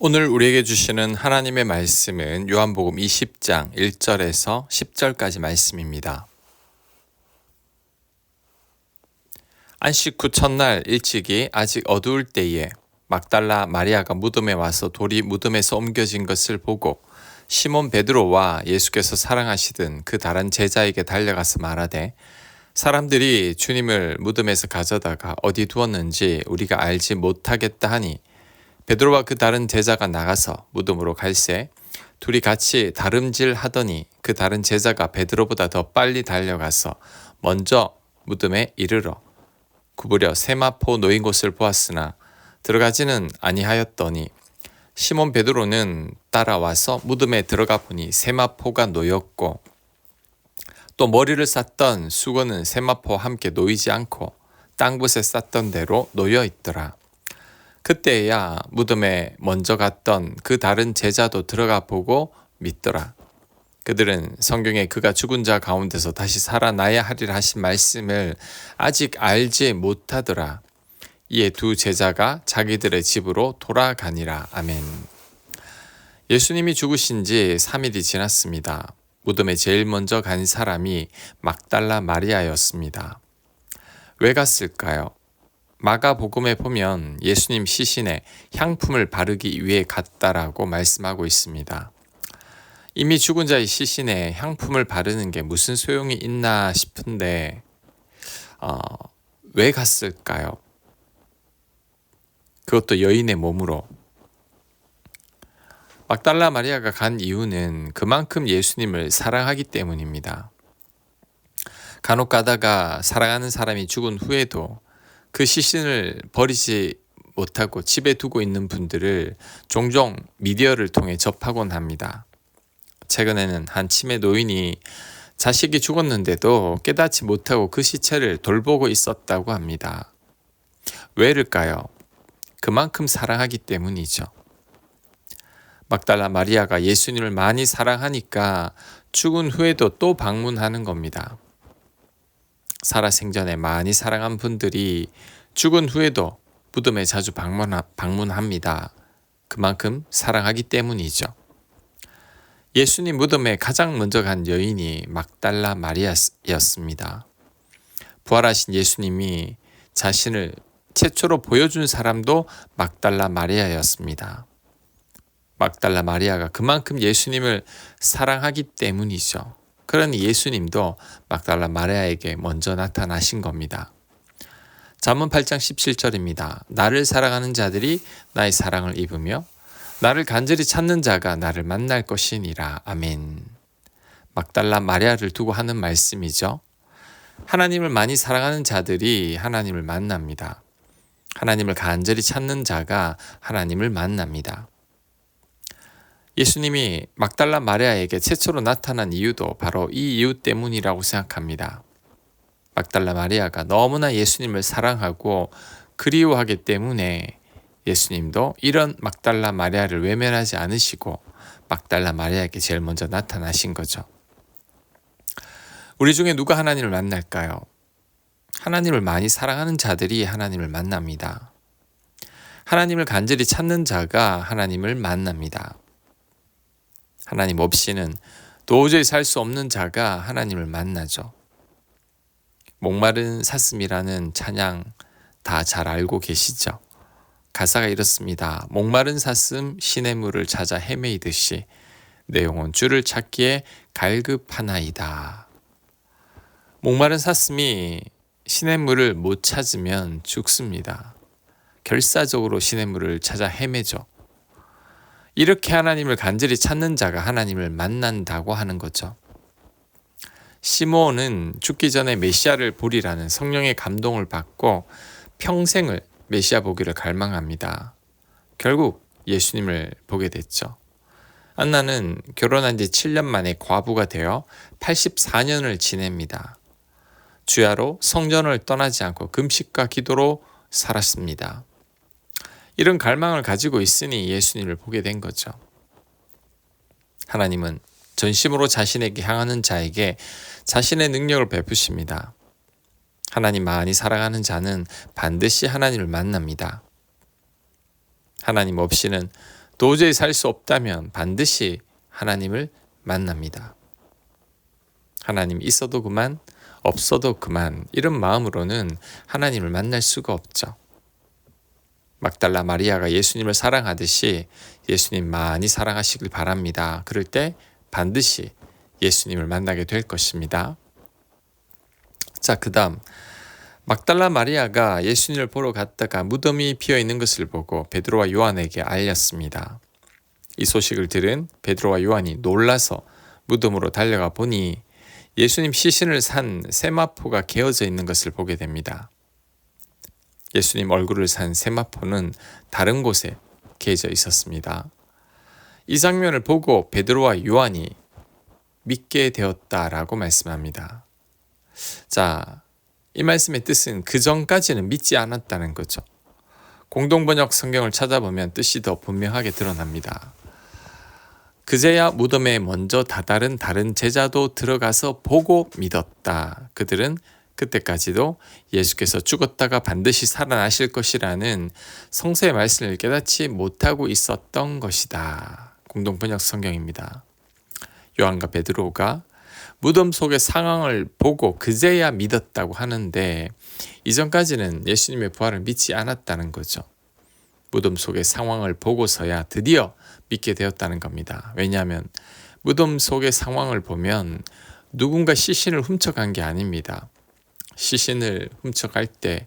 오늘 우리에게 주시는 하나님의 말씀은 요한복음 20장 1절에서 10절까지 말씀입니다. 안식 후 첫날 일찍이 아직 어두울 때에 막달라 마리아가 무덤에 와서 돌이 무덤에서 옮겨진 것을 보고 시몬 베드로와 예수께서 사랑하시던 그 다른 제자에게 달려가서 말하되 사람들이 주님을 무덤에서 가져다가 어디 두었는지 우리가 알지 못하겠다 하니 베드로와 그 다른 제자가 나가서 무덤으로 갈새 둘이 같이 다름질 하더니 그 다른 제자가 베드로보다 더 빨리 달려가서 먼저 무덤에 이르러 구부려 세마포 놓인 곳을 보았으나 들어가지는 아니하였더니 시몬 베드로는 따라와서 무덤에 들어가 보니 세마포가 놓였고 또 머리를 쌌던 수건은 세마포와 함께 놓이지 않고 땅붓에 쌌던 대로 놓여 있더라. 그때야 무덤에 먼저 갔던 그 다른 제자도 들어가 보고 믿더라. 그들은 성경에 그가 죽은 자 가운데서 다시 살아나야 하리라 하신 말씀을 아직 알지 못하더라. 이에 두 제자가 자기들의 집으로 돌아가니라. 아멘. 예수님이 죽으신 지 3일이 지났습니다. 무덤에 제일 먼저 간 사람이 막달라 마리아였습니다. 왜 갔을까요? 마가복음에 보면 예수님 시신에 향품을 바르기 위해 갔다라고 말씀하고 있습니다. 이미 죽은 자의 시신에 향품을 바르는 게 무슨 소용이 있나 싶은데 왜 갔을까요? 그것도 여인의 몸으로. 막달라 마리아가 간 이유는 그만큼 예수님을 사랑하기 때문입니다. 간혹 가다가 사랑하는 사람이 죽은 후에도 그 시신을 버리지 못하고 집에 두고 있는 분들을 종종 미디어를 통해 접하곤 합니다. 최근에는 한 치매 노인이 자식이 죽었는데도 깨닫지 못하고 그 시체를 돌보고 있었다고 합니다. 왜일까요? 그만큼 사랑하기 때문이죠. 막달라 마리아가 예수님을 많이 사랑하니까 죽은 후에도 또 방문하는 겁니다. 살아생전에 많이 사랑한 분들이 죽은 후에도 무덤에 자주 방문합니다. 그만큼 사랑하기 때문이죠. 예수님 무덤에 가장 먼저 간 여인이 막달라 마리아였습니다. 부활하신 예수님이 자신을 최초로 보여준 사람도 막달라 마리아였습니다. 막달라 마리아가 그만큼 예수님을 사랑하기 때문이죠. 그러니 예수님도 막달라 마리아에게 먼저 나타나신 겁니다. 잠언 8장 17절입니다. 나를 사랑하는 자들이 나의 사랑을 입으며 나를 간절히 찾는 자가 나를 만날 것이니라. 아멘. 막달라 마리아를 두고 하는 말씀이죠. 하나님을 많이 사랑하는 자들이 하나님을 만납니다. 하나님을 간절히 찾는 자가 하나님을 만납니다. 예수님이 막달라 마리아에게 최초로 나타난 이유도 바로 이 이유 때문이라고 생각합니다. 막달라 마리아가 너무나 예수님을 사랑하고 그리워하기 때문에 예수님도 이런 막달라 마리아를 외면하지 않으시고 막달라 마리아에게 제일 먼저 나타나신 거죠. 우리 중에 누가 하나님을 만날까요? 하나님을 많이 사랑하는 자들이 하나님을 만납니다. 하나님을 간절히 찾는 자가 하나님을 만납니다. 하나님 없이는 도저히 살 수 없는 자가 하나님을 만나죠. 목마른 사슴이라는 찬양 다 잘 알고 계시죠? 가사가 이렇습니다. 목마른 사슴 시냇물을 찾아 헤매이듯이 내 영혼 주를 찾기에 갈급하나이다. 목마른 사슴이 시냇물을 못 찾으면 죽습니다. 결사적으로 시냇물을 찾아 헤매죠. 이렇게 하나님을 간절히 찾는 자가 하나님을 만난다고 하는 거죠. 시므온은 죽기 전에 메시아를 보리라는 성령의 감동을 받고 평생을 메시아 보기를 갈망합니다. 결국 예수님을 보게 됐죠. 안나는 결혼한 지 7년 만에 과부가 되어 84년을 지냅니다. 주야로 성전을 떠나지 않고 금식과 기도로 살았습니다. 이런 갈망을 가지고 있으니 예수님을 보게 된 거죠. 하나님은 전심으로 자신에게 향하는 자에게 자신의 능력을 베푸십니다. 하나님 많이 사랑하는 자는 반드시 하나님을 만납니다. 하나님 없이는 도저히 살 수 없다면 반드시 하나님을 만납니다. 하나님 있어도 그만, 없어도 그만, 이런 마음으로는 하나님을 만날 수가 없죠. 막달라 마리아가 예수님을 사랑하듯이 예수님 많이 사랑하시길 바랍니다. 그럴 때 반드시 예수님을 만나게 될 것입니다. 자, 그 다음 막달라 마리아가 예수님을 보러 갔다가 무덤이 비어 있는 것을 보고 베드로와 요한에게 알렸습니다. 이 소식을 들은 베드로와 요한이 놀라서 무덤으로 달려가 보니 예수님 시신을 산 세마포가 개어져 있는 것을 보게 됩니다. 예수님 얼굴을 산 세마포는 다른 곳에 개져 있었습니다. 이 장면을 보고 베드로와 요한이 믿게 되었다라고 말씀합니다. 자, 이 말씀의 뜻은 그 전까지는 믿지 않았다는 거죠. 공동번역 성경을 찾아보면 뜻이 더 분명하게 드러납니다. 그제야 무덤에 먼저 다른 제자도 들어가서 보고 믿었다. 그들은 그때까지도 예수께서 죽었다가 반드시 살아나실 것이라는 성서의 말씀을 깨닫지 못하고 있었던 것이다. 공동번역 성경입니다. 요한과 베드로가 무덤 속의 상황을 보고 그제야 믿었다고 하는데 이전까지는 예수님의 부활을 믿지 않았다는 거죠. 무덤 속의 상황을 보고서야 드디어 믿게 되었다는 겁니다. 왜냐하면 무덤 속의 상황을 보면 누군가 시신을 훔쳐간 게 아닙니다. 시신을 훔쳐갈 때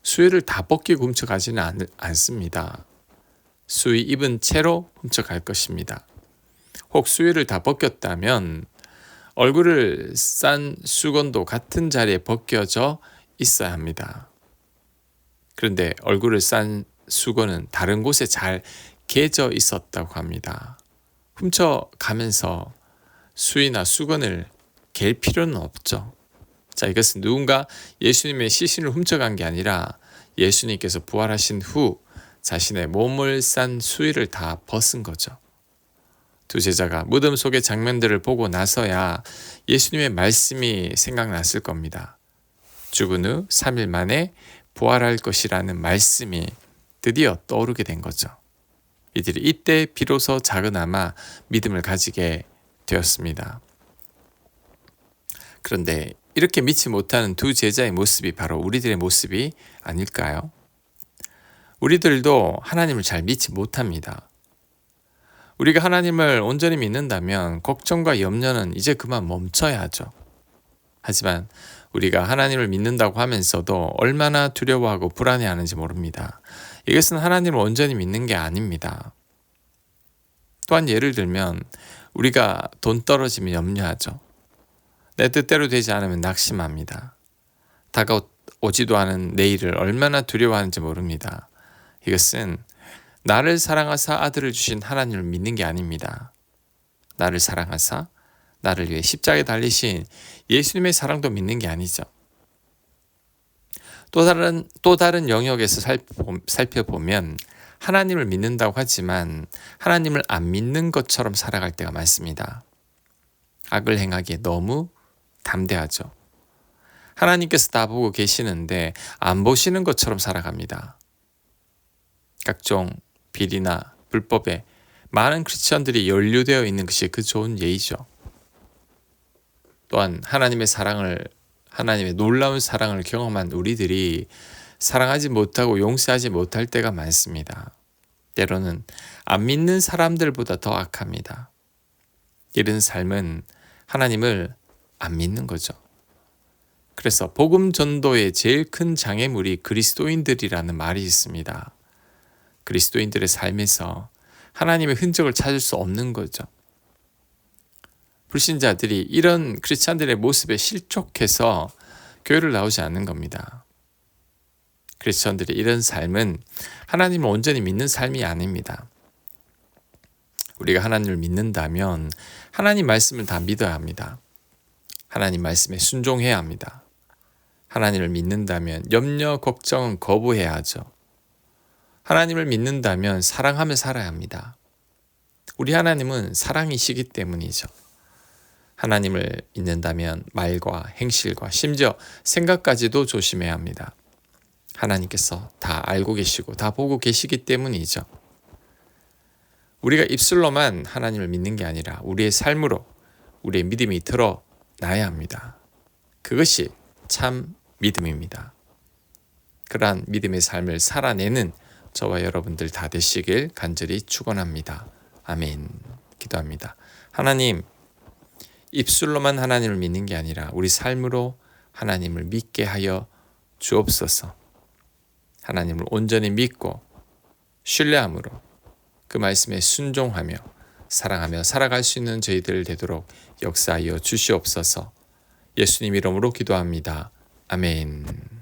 수의를 다 벗기고 훔쳐가지는 않습니다. 수의 입은 채로 훔쳐갈 것입니다. 혹 수의를 다 벗겼다면 얼굴을 싼 수건도 같은 자리에 벗겨져 있어야 합니다. 그런데 얼굴을 싼 수건은 다른 곳에 잘 개져 있었다고 합니다. 훔쳐가면서 수의나 수건을 갤 필요는 없죠. 자, 이것은 누군가 예수님의 시신을 훔쳐간 게 아니라 예수님께서 부활하신 후 자신의 몸을 싼 수의를 다 벗은 거죠. 두 제자가 무덤 속의 장면들을 보고 나서야 예수님의 말씀이 생각났을 겁니다. 죽은 후 3일 만에 부활할 것이라는 말씀이 드디어 떠오르게 된 거죠. 이들이 이때 비로소 작은아마 믿음을 가지게 되었습니다. 그런데 이렇게 믿지 못하는 두 제자의 모습이 바로 우리들의 모습이 아닐까요? 우리들도 하나님을 잘 믿지 못합니다. 우리가 하나님을 온전히 믿는다면 걱정과 염려는 이제 그만 멈춰야 하죠. 하지만 우리가 하나님을 믿는다고 하면서도 얼마나 두려워하고 불안해하는지 모릅니다. 이것은 하나님을 온전히 믿는 게 아닙니다. 또한 예를 들면 우리가 돈 떨어지면 염려하죠. 내 뜻대로 되지 않으면 낙심합니다. 다가오지도 않은 내일을 얼마나 두려워하는지 모릅니다. 이것은 나를 사랑하사 아들을 주신 하나님을 믿는 게 아닙니다. 나를 사랑하사 나를 위해 십자가에 달리신 예수님의 사랑도 믿는 게 아니죠. 또 다른 영역에서 살펴보면 하나님을 믿는다고 하지만 하나님을 안 믿는 것처럼 살아갈 때가 많습니다. 악을 행하기에 너무 담대하죠. 하나님께서 다 보고 계시는데 안 보시는 것처럼 살아갑니다. 각종 비리나 불법에 많은 크리스천들이 연루되어 있는 것이 그 좋은 예이죠. 또한 하나님의 놀라운 사랑을 경험한 우리들이 사랑하지 못하고 용서하지 못할 때가 많습니다. 때로는 안 믿는 사람들보다 더 악합니다. 이런 삶은 하나님을 안 믿는 거죠. 그래서 복음 전도의 제일 큰 장애물이 그리스도인들이라는 말이 있습니다. 그리스도인들의 삶에서 하나님의 흔적을 찾을 수 없는 거죠. 불신자들이 이런 크리스찬들의 모습에 실족해서 교회를 나오지 않는 겁니다. 크리스천들의 이런 삶은 하나님을 온전히 믿는 삶이 아닙니다. 우리가 하나님을 믿는다면 하나님 말씀을 다 믿어야 합니다. 하나님 말씀에 순종해야 합니다. 하나님을 믿는다면 염려, 걱정은 거부해야 하죠. 하나님을 믿는다면 사랑하며 살아야 합니다. 우리 하나님은 사랑이시기 때문이죠. 하나님을 믿는다면 말과 행실과 심지어 생각까지도 조심해야 합니다. 하나님께서 다 알고 계시고 다 보고 계시기 때문이죠. 우리가 입술로만 하나님을 믿는 게 아니라 우리의 삶으로 우리의 믿음이 드러나야 합니다. 그것이 참 믿음입니다. 그러한 믿음의 삶을 살아내는 저와 여러분들 다 되시길 간절히 축원합니다. 아멘. 기도합니다. 하나님, 입술로만 하나님을 믿는 게 아니라 우리 삶으로 하나님을 믿게 하여 주옵소서. 하나님을 온전히 믿고 신뢰함으로 그 말씀에 순종하며 사랑하며 살아갈 수 있는 저희들 되도록 역사하여 주시옵소서. 예수님 이름으로 기도합니다. 아멘.